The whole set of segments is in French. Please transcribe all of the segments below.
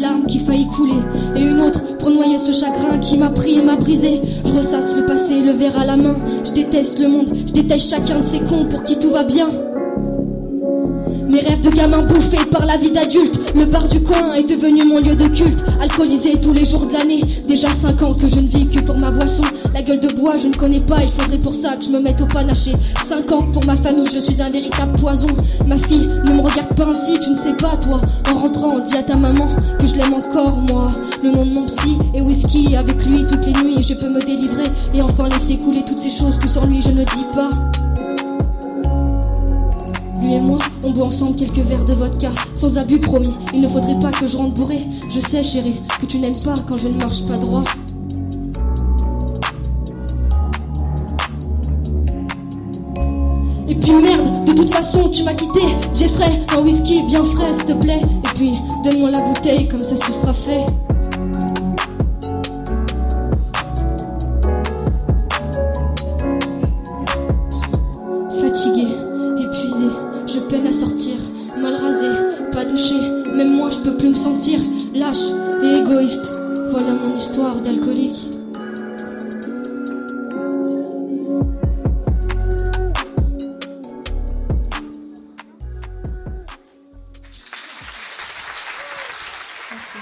larme qui faillit couler, et une autre pour noyer ce chagrin qui m'a pris et m'a brisé. Je ressasse le passé, le verre à la main. Je déteste le monde, je déteste chacun de ces cons pour qui tout va bien. Mes rêves de gamin bouffés par la vie d'adulte. Le bar du coin est devenu mon lieu de culte. Alcoolisé tous les jours de l'année. Déjà 5 ans que je ne vis que pour ma boisson. La gueule de bois je ne connais pas, il faudrait pour ça que je me mette au panaché. 5 ans pour ma famille, je suis un véritable poison. Ma fille, ne me regarde pas ainsi, tu ne sais pas toi. En rentrant, dis à ta maman que je l'aime encore moi. Le nom de mon psy est whisky, avec lui toutes les nuits je peux me délivrer. Et enfin laisser couler toutes ces choses que sans lui je ne dis pas. Lui et moi, on boit ensemble quelques verres de vodka, sans abus promis, il ne faudrait pas que je rentre bourré. Je sais chérie, que tu n'aimes pas quand je ne marche pas droit. Et puis merde, de toute façon tu m'as quitté. Jeffrey, un whisky bien frais s'il te plaît. Et puis donne-moi la bouteille, comme ça ce sera fait. Fatigué, épuisé, je peine à sortir, mal rasé, pas douché, même moi je peux plus me sentir lâche et égoïste. Voilà mon histoire d'alcoolique. Merci.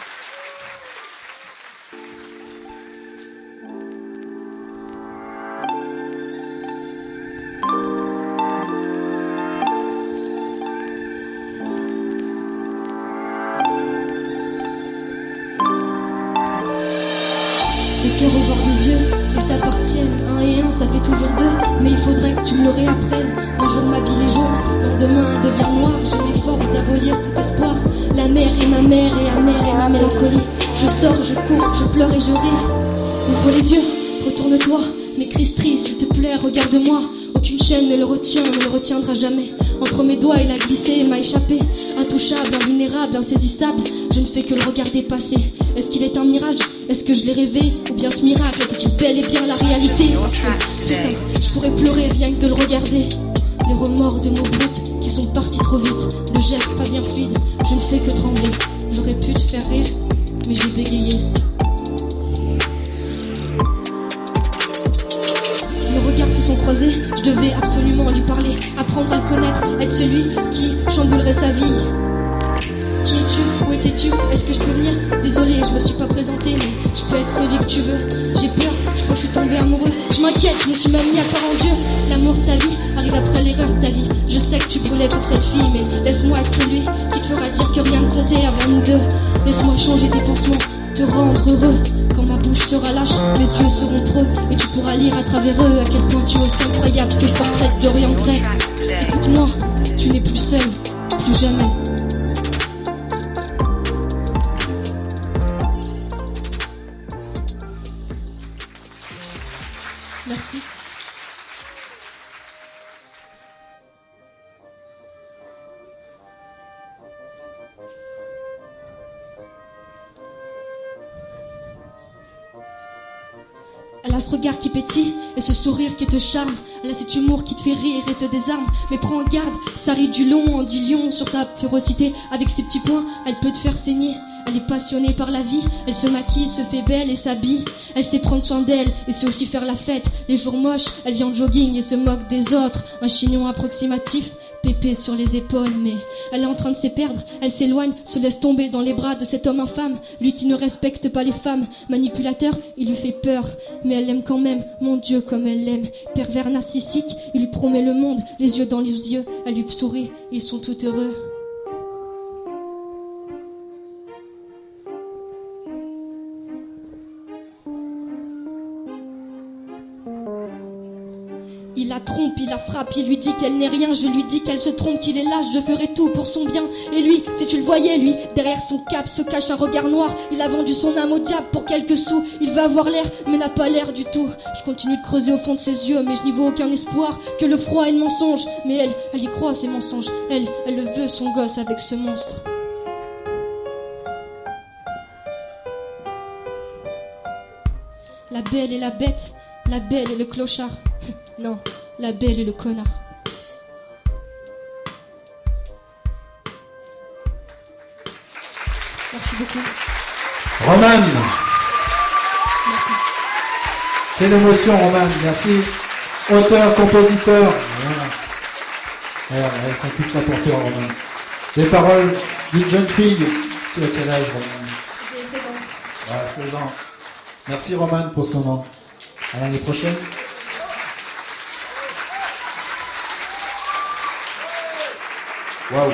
Les cœurs au bord des yeux, ils t'appartiennent. Un et un, ça fait toujours deux. Mais il faudrait que tu me le réapprennes. Un jour ma bille est jaune, lendemain devient noir. Je m'efforce d'abolir tout espoir. La mer est ma mère et amère est ma mélancolie. Je sors, je cours, je pleure et je ris. Ouvre les yeux, retourne-toi. M'écris triste, s'il te plaît, regarde-moi. Aucune chaîne ne le retient, ne le retiendra jamais. Entre mes doigts, il a glissé et m'a échappé. Intouchable, invulnérable, insaisissable. Je ne fais que le regarder passer. Est-ce qu'il est un mirage? Est-ce que je l'ai rêvé? Ou bien ce miracle était-il bel et bien la réalité? Parce que, putain, je pourrais pleurer rien que de le regarder. Les remords de mots bruts qui sont partis trop vite. De gestes pas bien fluides, je ne fais que trembler. J'aurais pu te faire rire, mais j'ai bégayé. Nos regards se sont croisés, je devais absolument lui parler. Apprendre à le connaître, être celui qui chamboulerait sa vie. Qui es-tu? Où étais-tu? Est-ce que je peux venir? Désolé, je me suis pas présenté, mais je peux être celui que tu veux. J'ai peur, je crois que je suis tombé amoureux. Je m'inquiète, je me suis même mis à part en Dieu. L'amour de ta vie arrive après l'erreur de ta vie. Je sais que tu brûlais pour cette fille, mais laisse-moi être celui qui te fera dire que rien ne comptait avant nous deux. Laisse-moi changer tes pansements, te rendre heureux. Quand ma bouche sera lâche, mes yeux seront creux. Et tu pourras lire à travers eux à quel point tu es aussi incroyable que le portrait de Dorian Gray. Écoute-moi, tu n'es plus seul, plus jamais. Merci. Elle a ce regard qui pétille et ce sourire qui te charme. Elle a cet humour qui te fait rire et te désarme. Mais prends garde, ça rit du long en dit lion sur sa férocité. Avec ses petits poings, elle peut te faire saigner. Elle est passionnée par la vie, elle se maquille, se fait belle et s'habille. Elle sait prendre soin d'elle et sait aussi faire la fête. Les jours moches, elle vient en jogging et se moque des autres. Un chignon approximatif, pépé sur les épaules. Mais elle est en train de se perdre, elle s'éloigne, se laisse tomber dans les bras de cet homme infâme. Lui qui ne respecte pas les femmes, manipulateur, il lui fait peur. Mais elle l'aime quand même, mon Dieu comme elle l'aime. Pervers narcissique, il lui promet le monde, les yeux dans les yeux. Elle lui sourit, ils sont tout heureux. Il la trompe, il la frappe, il lui dit qu'elle n'est rien. Je lui dis qu'elle se trompe, qu'il est lâche, je ferai tout pour son bien. Et lui, si tu le voyais, lui, derrière son cap se cache un regard noir. Il a vendu son âme au diable pour quelques sous. Il veut avoir l'air, mais n'a pas l'air du tout. Je continue de creuser au fond de ses yeux, mais je n'y vois aucun espoir que le froid et le mensonge. Mais elle y croit, ces mensonges. Elle le veut, son gosse, avec ce monstre. La belle et la bête, la belle et le clochard. Non, la belle et le connard. Merci. Merci beaucoup. Romane, Merci. c'est l'émotion, Romane, merci. Auteur, compositeur. Voilà, ils sont tous là pour toi, Romane. Les paroles d'une jeune fille. Tu as quel âge, Romane? J'ai 16 ans. Ah, 16 ans. Merci, Romane, pour ce moment. À l'année prochaine. Waouh.